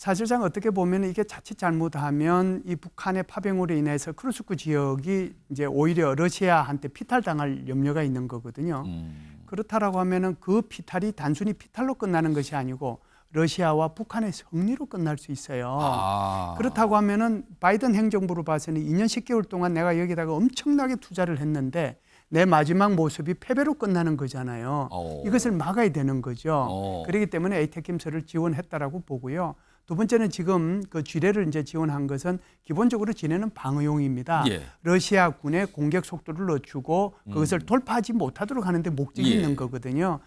사실상 어떻게 보면 이게 자칫 잘못하면 이 북한의 파병으로 인해서 크루스크 지역이 이제 오히려 러시아한테 피탈당할 염려가 있는 거거든요. 그렇다라고 하면은 그 피탈이 단순히 피탈로 끝나는 것이 아니고 러시아와 북한의 승리로 끝날 수 있어요. 그렇다고 하면은 바이든 행정부로 봐서는 2년 10개월 동안 내가 여기다가 엄청나게 투자를 했는데 내 마지막 모습이 패배로 끝나는 거잖아요. 이것을 막아야 되는 거죠. 그렇기 때문에 에이테킴스를 지원했다라고 보고요. 두 번째는 지금 그 지뢰를 이제 지원한 것은 기본적으로 지뢰는 방어용입니다. 예. 러시아 군의 공격 속도를 늦추고 그것을 돌파하지 못하도록 하는데 목적이 있는 거거든요.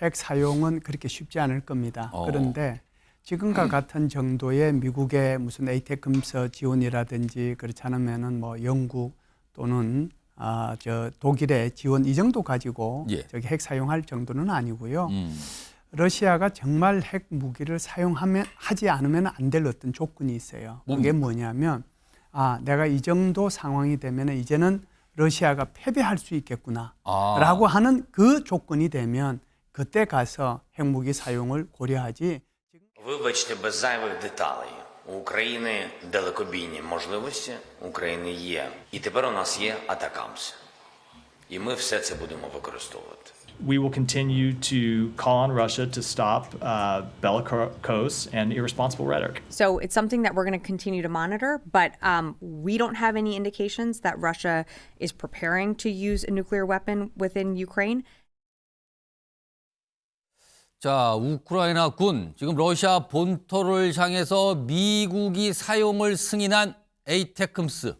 핵 사용은 그렇게 쉽지 않을 겁니다. 그런데 지금과 같은 정도의 미국의 무슨 에이테크임스 지원이라든지 그렇지 않으면은 뭐 영국 또는 독일의 지원 이 정도 가지고 저기 핵 사용할 정도는 아니고요. 러시아가 정말 핵 무기를 하지 않으면 안 될 어떤 조건이 있어요. 그게 뭐냐면 내가 이 정도 상황이 되면 이제는 러시아가 패배할 수 있겠구나라고 하는 그 조건이 되면 그때 가서 핵무기 사용을 고려하지. Вибачте, без зайвих деталей. У України далекобійні можливості, у України є. І тепер у нас є атакамс. І ми все це будемо використовувати. We will continue to call on Russia to stop bellicose and irresponsible rhetoric. So it's something that we're going to continue to monitor, but we don't have any indications that Russia is preparing to use a nuclear weapon within Ukraine. 자, 우크라이나 군 지금 러시아 본토를 향해서 미국이 사용을 승인한 에이테크임스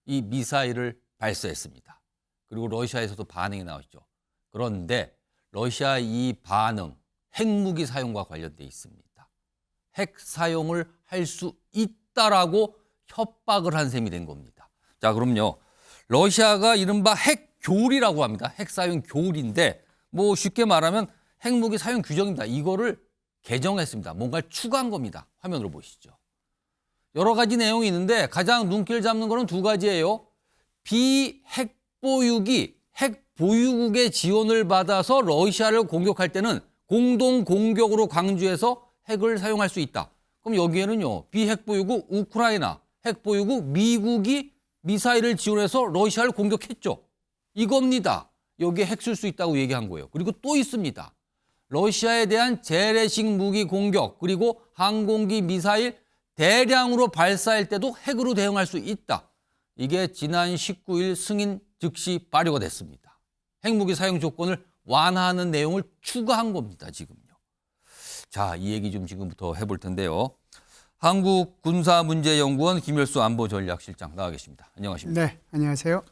이 미사일을 발사했습니다. 그리고 러시아에서도 반응이 나왔죠. 그런데 러시아 이 반응 핵무기 사용과 관련돼 있습니다. 핵 사용을 할 수 있다라고 협박을 한 셈이 된 겁니다. 자, 그럼요. 러시아가 이른바 핵 교리라고 합니다. 핵 사용 교리인데 뭐 쉽게 말하면 핵무기 사용 규정입니다. 이거를 개정했습니다. 뭔가를 추가한 겁니다. 화면으로 보시죠. 여러 가지 내용이 있는데 가장 눈길을 잡는 거는 두 가지예요. 비핵 보유기, 핵 보유국의 지원을 받아서 러시아를 공격할 때는 공동 공격으로 강조해서 핵을 사용할 수 있다. 그럼 여기에는요. 비핵 보유국 우크라이나, 핵 보유국 미국이 미사일을 지원해서 러시아를 공격했죠. 이겁니다. 여기에 핵 쓸 수 있다고 얘기한 거예요. 그리고 또 있습니다. 러시아에 대한 재래식 무기 공격 그리고 항공기 미사일 대량으로 발사할 때도 핵으로 대응할 수 있다. 이게 지난 19일 승인 즉시 발효가 됐습니다. 핵무기 사용 조건을 완화하는 내용을 추가한 겁니다. 지금요. 자, 이 얘기 좀 지금부터 해볼 텐데요. 한국군사문제연구원 김열수 안보전략실장 나와 계십니다. 안녕하십니까? 네, 안녕하세요.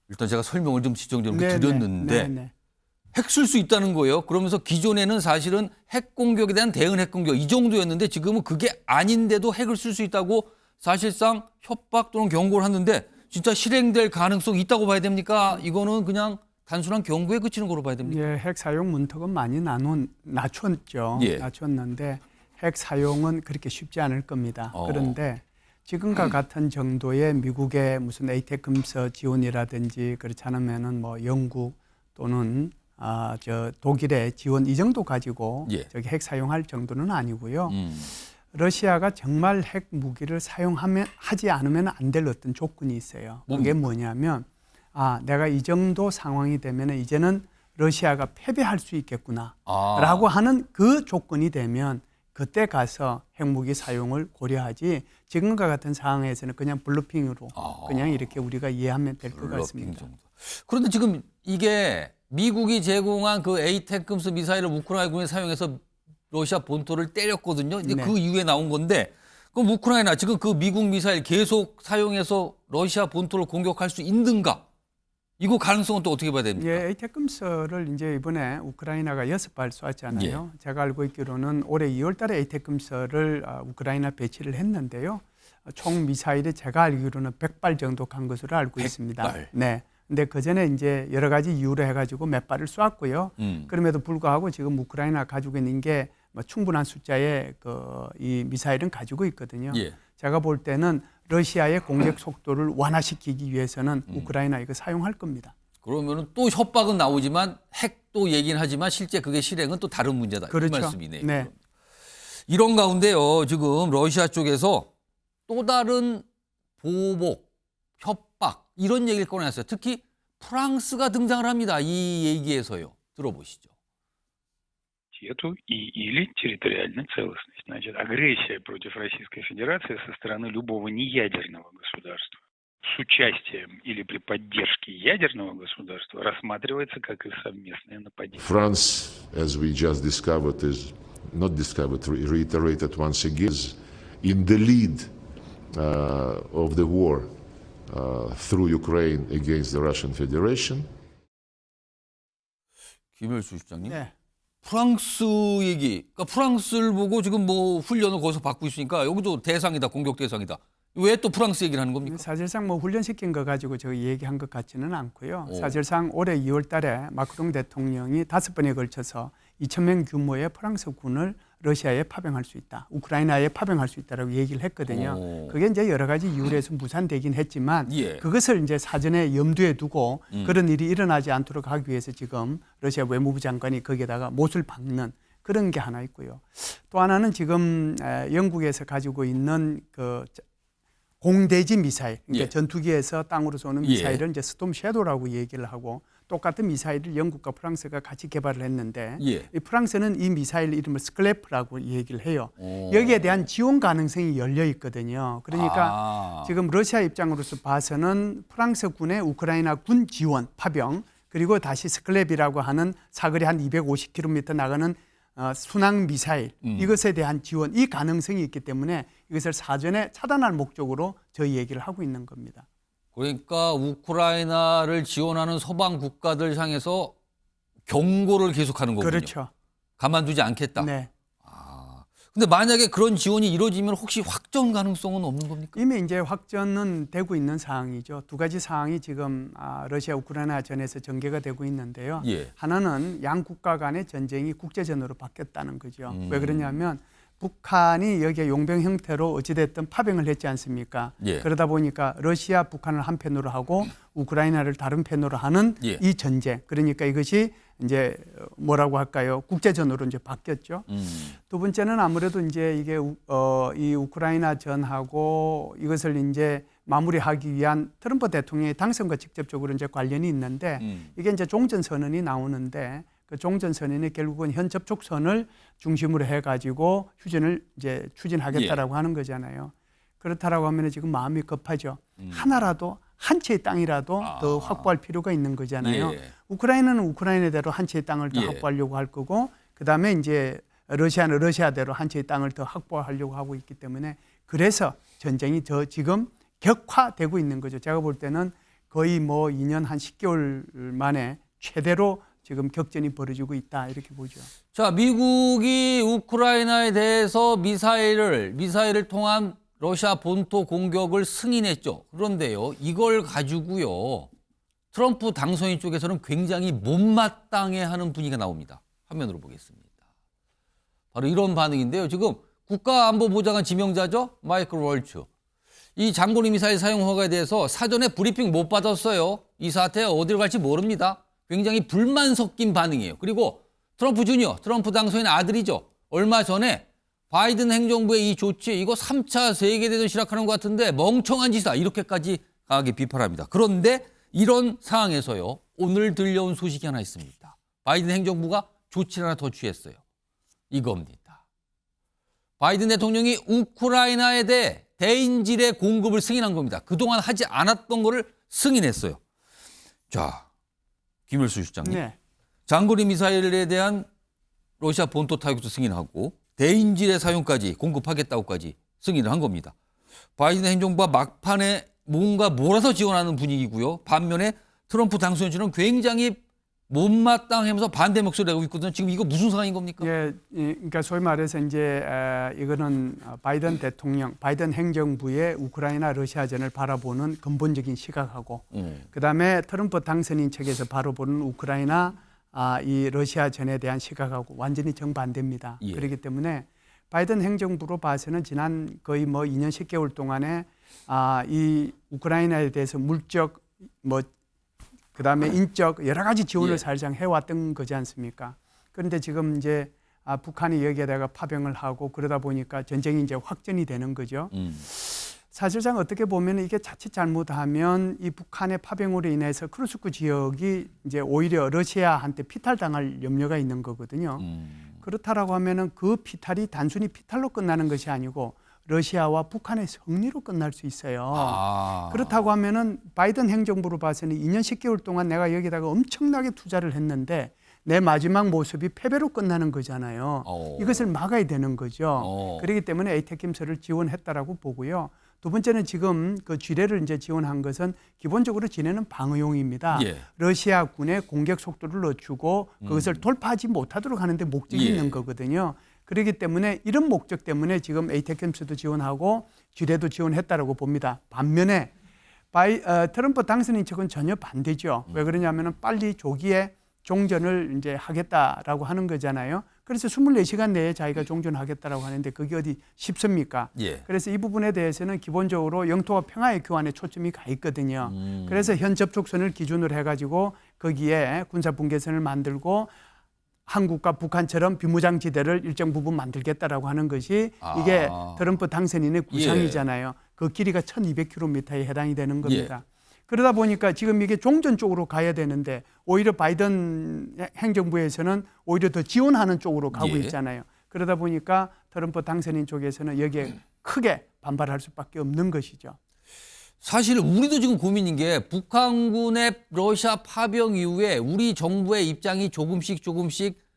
일단 제가 설명을 좀 지정적으로 드렸는데 핵 쓸 수 있다는 거예요. 그러면서 기존에는 사실은 핵 공격에 대한 대응 핵 공격 이 정도였는데 지금은 그게 아닌데도 핵을 쓸 수 있다고 사실상 협박 또는 경고를 하는데 진짜 실행될 가능성이 있다고 봐야 됩니까? 이거는 그냥 단순한 경고에 그치는 거로 봐야 됩니까? 예, 핵 사용 문턱은 많이 낮췄죠. 낮췄는데 핵 사용은 그렇게 쉽지 않을 겁니다. 그런데 지금과 같은 정도의 미국의 무슨 에이테크임스 지원이라든지 그렇지 않으면은 뭐 영국 또는 독일의 지원 이 정도 가지고 저기 핵 사용할 정도는 아니고요. 러시아가 정말 핵 무기를 하지 않으면 안 될 어떤 조건이 있어요. 그게 뭐냐면 내가 이 정도 상황이 되면 이제는 러시아가 패배할 수 있겠구나라고 하는 그 조건이 되면 그때 가서 핵무기 사용을 고려하지 지금과 같은 상황에서는 그냥 블러핑으로 그냥 이렇게 우리가 이해하면 될 것 같습니다. 정도. 그런데 지금 이게 미국이 제공한 그 에이테크임스 미사일을 우크라이나군에 사용해서 러시아 본토를 때렸거든요. 이제 그 이후에 나온 건데 그럼 우크라이나 지금 그 미국 미사일 계속 사용해서 러시아 본토를 공격할 수 있는가? 이거 가능성은 또 어떻게 봐야 됩니까? 예, 에이테크임스를 이제 이번에 우크라이나가 6발 쐈잖아요. 제가 알고 있기로는 올해 2월 달에 에이테크임스를 우크라이나 배치를 했는데요. 총 미사일이 제가 알기로는 100발 정도 간 것으로 알고 100발. 있습니다. 네. 근데 그 전에 이제 여러 가지 이유로 해가지고 몇 발을 쐈고요. 그럼에도 불구하고 지금 우크라이나 가지고 있는 게 뭐 충분한 숫자의 이 미사일은 가지고 있거든요. 제가 볼 때는 러시아의 공격 속도를 완화시키기 위해서는 우크라이나 이거 사용할 겁니다. 그러면은 또 협박은 나오지만 핵도 얘기는 하지만 실제 그게 실행은 또 다른 문제다. 그렇죠. 이 말씀이네요. 네. 이런 가운데요, 지금 러시아 쪽에서 또 다른 보복, 협박 이런 얘기를 꺼내놨어요. 특히 프랑스가 등장을 합니다. 이 얘기에서요. 들어보시죠. или территориальную целостность. Значит, агрессия против Российской Федерации со стороны любого неядерного государства с участием или при поддержке ядерного государства рассматривается как и совместное нападение. France, as we just discovered, is not discovered, reiterated once again, is in the lead of the war through Ukraine against the Russian Federation. 김열수 실장님. 네. 프랑스 얘기. 그러니까 프랑스를 보고 지금 뭐 훈련을 거기서 받고 있으니까 여기도 대상이다, 공격 대상이다. 왜 또 프랑스 얘기를 하는 겁니까? 사실상 뭐 훈련시킨 거 가지고 저 얘기한 것 같지는 않고요. 사실상 올해 2월 달에 마크롱 대통령이 5번에 걸쳐서 2,000명 규모의 프랑스 군을 러시아에 파병할 수 있다. 우크라이나에 파병할 수 있다라고 얘기를 했거든요. 그게 이제 여러 가지 이유로 해서 무산되긴 했지만 그것을 이제 사전에 염두에 두고 그런 일이 일어나지 않도록 하기 위해서 지금 러시아 외무부 장관이 거기에다가 못을 박는 그런 게 하나 있고요. 또 하나는 지금 영국에서 가지고 있는 그 공대지 미사일, 그러니까 전투기에서 땅으로 쏘는 미사일을 이제 스톰 섀도우라고 얘기를 하고 똑같은 미사일을 영국과 프랑스가 같이 개발을 했는데 이 프랑스는 이 미사일 이름을 스클래프라고 얘기를 해요. 여기에 대한 지원 가능성이 열려 있거든요. 그러니까 지금 러시아 입장으로서 봐서는 프랑스 군의 우크라이나 군 지원, 파병 그리고 다시 스클랩이라고 하는 사거리 한 250km 나가는 순항 미사일 이것에 대한 지원 이 가능성이 있기 때문에 이것을 사전에 차단할 목적으로 저희 얘기를 하고 있는 겁니다. 그러니까 우크라이나를 지원하는 서방 국가들 향해서 경고를 계속하는 거군요. 그렇죠. 가만두지 않겠다. 네. 근데 만약에 그런 지원이 이루어지면 혹시 확전 가능성은 없는 겁니까? 이미 이제 확전은 되고 있는 상황이죠. 두 가지 상황이 지금 러시아 우크라이나 전에서 전개가 되고 있는데요. 하나는 양 국가 간의 전쟁이 국제전으로 바뀌었다는 거죠. 왜 그러냐면 북한이 여기에 용병 형태로 어찌됐든 파병을 했지 않습니까? 그러다 보니까 러시아, 북한을 한 편으로 하고 우크라이나를 다른 편으로 하는 이 전쟁. 그러니까 이것이 이제 뭐라고 할까요? 국제전으로 이제 바뀌었죠. 두 번째는 아무래도 이제 이게 이 우크라이나 전하고 이것을 이제 마무리하기 위한 트럼프 대통령의 당선과 직접적으로 이제 관련이 있는데 이게 이제 종전선언이 나오는데 그 종전선언이 결국은 현 접촉선을 중심으로 해가지고 휴전을 이제 추진하겠다라고 하는 거잖아요. 그렇다라고 하면 지금 마음이 급하죠. 하나라도 한 채의 땅이라도 더 확보할 필요가 있는 거잖아요. 우크라이나는 우크라이나대로 한 채의 땅을 더 확보하려고 할 거고 그다음에 이제 러시아는 러시아대로 한 채의 땅을 더 확보하려고 하고 있기 때문에 그래서 전쟁이 더 지금 격화되고 있는 거죠. 제가 볼 때는 거의 뭐 2년 한 10개월 만에 최대로 지금 격전이 벌어지고 있다 이렇게 보죠. 자, 미국이 우크라이나에 대해서 미사일을 통한 러시아 본토 공격을 승인했죠. 그런데요, 이걸 가지고요, 트럼프 당선인 쪽에서는 굉장히 못마땅해하는 분위기가 나옵니다. 화면으로 보겠습니다. 바로 이런 반응인데요. 지금 국가안보보좌관 지명자죠, 마이클 월츠. 이 장거리 미사일 사용 허가에 대해서 사전에 브리핑 못 받았어요. 이 사태 어디로 갈지 모릅니다. 굉장히 불만 섞인 반응이에요. 그리고 트럼프 주니어, 트럼프 당선인 아들이죠. 얼마 전에 바이든 행정부의 이 조치, 이거 3차 세계대전 시작하는 것 같은데 멍청한 짓이다. 이렇게까지 강하게 비판합니다. 그런데 이런 상황에서요, 오늘 들려온 소식이 하나 있습니다. 바이든 행정부가 조치를 하나 더 취했어요. 이겁니다. 바이든 대통령이 우크라이나에 대해 대인질의 공급을 승인한 겁니다. 그동안 하지 않았던 거를 승인했어요. 자, 김일수 실장님. 장거리 미사일에 대한 러시아 본토 타격도 승인하고 대인질의 사용까지 공급하겠다고까지 승인을 한 겁니다. 바이든 행정부가 막판에 뭔가 몰아서 지원하는 분위기고요. 반면에 트럼프 당선인은 굉장히 못마땅하면서 반대 목소리를 내고 있거든요. 지금 이거 무슨 상황인 겁니까? 그러니까 소위 말해서 이제 이거는 바이든 대통령, 바이든 행정부의 우크라이나 러시아전을 바라보는 근본적인 시각하고 그다음에 트럼프 당선인 측에서 바라보는 우크라이나 이 러시아전에 대한 시각하고 완전히 정반대입니다. 그렇기 때문에 바이든 행정부로 봐서는 지난 거의 뭐 2년 10개월 동안에 이 우크라이나에 대해서 물적 그다음에 인적 여러 가지 지원을 사실상 해왔던 거지 않습니까? 그런데 지금 이제 북한이 여기에다가 파병을 하고 그러다 보니까 전쟁이 이제 확전이 되는 거죠. 사실상 어떻게 보면 이게 자칫 잘못하면 이 북한의 파병으로 인해서 크루스크 지역이 이제 오히려 러시아한테 피탈당할 염려가 있는 거거든요. 그렇다라고 하면은 그 피탈이 단순히 피탈로 끝나는 것이 아니고 러시아와 북한의 승리로 끝날 수 있어요. 그렇다고 하면은 바이든 행정부로 봐서는 2년 10개월 동안 내가 여기다가 엄청나게 투자를 했는데 내 마지막 모습이 패배로 끝나는 거잖아요. 이것을 막아야 되는 거죠. 그렇기 때문에 에이테킴스를 지원했다라고 보고요. 두 번째는 지금 그 지뢰를 이제 지원한 것은 기본적으로 지뢰는 방어용입니다. 예. 러시아 군의 공격 속도를 늦추고 그것을 돌파하지 못하도록 하는데 목적이 있는 거거든요. 그렇기 때문에 이런 목적 때문에 지금 에이테킴스도 지원하고 지뢰도 지원했다라고 봅니다. 반면에 트럼프 당선인 측은 전혀 반대죠. 왜 그러냐면은 빨리 조기에 종전을 이제 하겠다라고 하는 거잖아요. 그래서 24시간 내에 자기가 종전하겠다라고 하는데 그게 어디 쉽습니까? 예. 그래서 이 부분에 대해서는 기본적으로 영토와 평화의 교환에 초점이 가 있거든요. 그래서 현 접촉선을 기준으로 해가지고 거기에 군사분계선을 만들고 한국과 북한처럼 비무장지대를 일정 부분 만들겠다라고 하는 것이 이게 트럼프 당선인의 구상이잖아요. 그 길이가 1200km에 해당이 되는 겁니다. 그러다 보니까 지금 이게 종전 쪽으로 가야 되는데 오히려 바이든 행정부에서는 오히려 더 지원하는 쪽으로 가고 있잖아요. 그러다 보니까 트럼프 당선인 쪽에서는 여기에 크게 반발할 수밖에 없는 것이죠. 사실 우리도 지금 고민인 게 북한군의 러시아 파병 이후에 우리 정부의 입장이 조금씩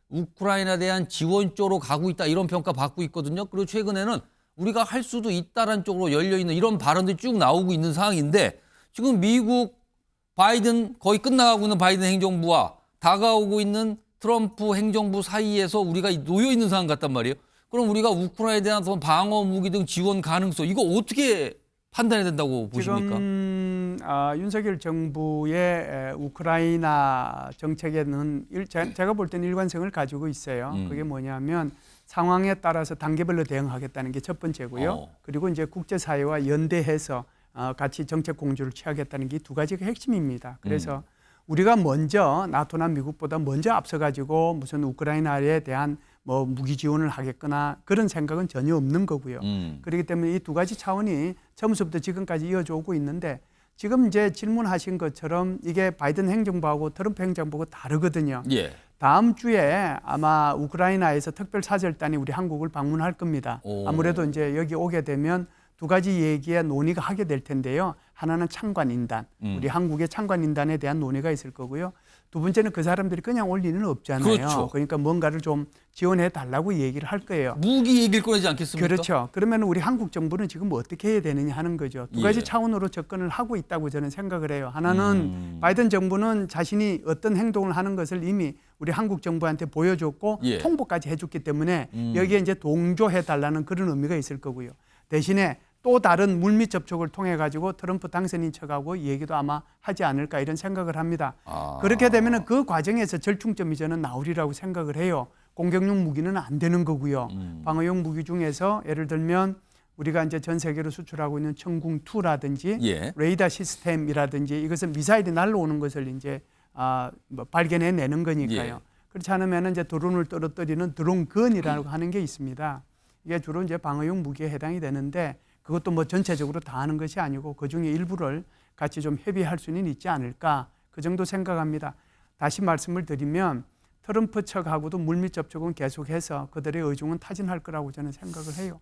우크라이나에 대한 지원 쪽으로 가고 있다 이런 평가 받고 있거든요. 그리고 최근에는 우리가 할 수도 있다라는 쪽으로 열려있는 이런 발언들이 쭉 나오고 있는 상황인데 지금 미국 바이든 거의 끝나가고 있는 바이든 행정부와 다가오고 있는 트럼프 행정부 사이에서 우리가 놓여 있는 상황 같단 말이에요. 그럼 우리가 우크라이나에 대한 방어 무기 등 지원 가능성 이거 어떻게 판단해야 된다고 보십니까? 지금 윤석열 정부의 우크라이나 정책에는 제가 볼 때는 일관성을 가지고 있어요. 그게 뭐냐면 상황에 따라서 단계별로 대응하겠다는 게 첫 번째고요. 그리고 이제 국제사회와 연대해서 같이 정책 공조를 취하겠다는 게 두 가지가 핵심입니다. 그래서 우리가 먼저 나토나 미국보다 먼저 앞서가지고 무슨 우크라이나에 대한 뭐 무기 지원을 하겠거나 그런 생각은 전혀 없는 거고요. 그렇기 때문에 이 두 가지 차원이 처음부터 지금까지 이어져 오고 있는데 지금 이제 질문하신 것처럼 이게 바이든 행정부하고 트럼프 행정부가 다르거든요. 예. 다음 주에 아마 우크라이나에서 특별사절단이 우리 한국을 방문할 겁니다. 아무래도 이제 여기 오게 되면 두 가지 얘기에 논의가 하게 될 텐데요. 하나는 참관인단, 우리 한국의 참관인단에 대한 논의가 있을 거고요. 두 번째는 그 사람들이 그냥 올 리는 없잖아요. 그렇죠. 그러니까 뭔가를 좀 지원해 달라고 얘기를 할 거예요. 무기 얘기를 꺼내지 않겠습니까? 그렇죠. 그러면 우리 한국 정부는 지금 어떻게 해야 되느냐 하는 거죠. 두 가지 차원으로 접근을 하고 있다고 저는 생각을 해요. 하나는 바이든 정부는 자신이 어떤 행동을 하는 것을 이미 우리 한국 정부한테 보여줬고 통보까지 해줬기 때문에 여기에 이제 동조해 달라는 그런 의미가 있을 거고요. 대신에 또 다른 물밑 접촉을 통해 가지고 트럼프 당선인 척하고 얘기도 아마 하지 않을까 이런 생각을 합니다. 그렇게 되면 그 과정에서 절충점이 저는 나오리라고 생각을 해요. 공격용 무기는 안 되는 거고요. 방어용 무기 중에서 예를 들면 우리가 이제 전 세계로 수출하고 있는 천궁2라든지 레이더 시스템이라든지 이것은 미사일이 날아오는 것을 이제 뭐 발견해내는 거니까요. 그렇지 않으면 이제 드론을 떨어뜨리는 드론건이라고 하는 게 있습니다. 이게 주로 이제 방어용 무기에 해당이 되는데 그것도 뭐 전체적으로 다 하는 것이 아니고 그중에 일부를 같이 좀 협의할 수는 있지 않을까 그 정도 생각합니다. 다시 말씀을 드리면 트럼프 측하고도 물밑 접촉은 계속해서 그들의 의중은 타진할 거라고 저는 생각을 해요.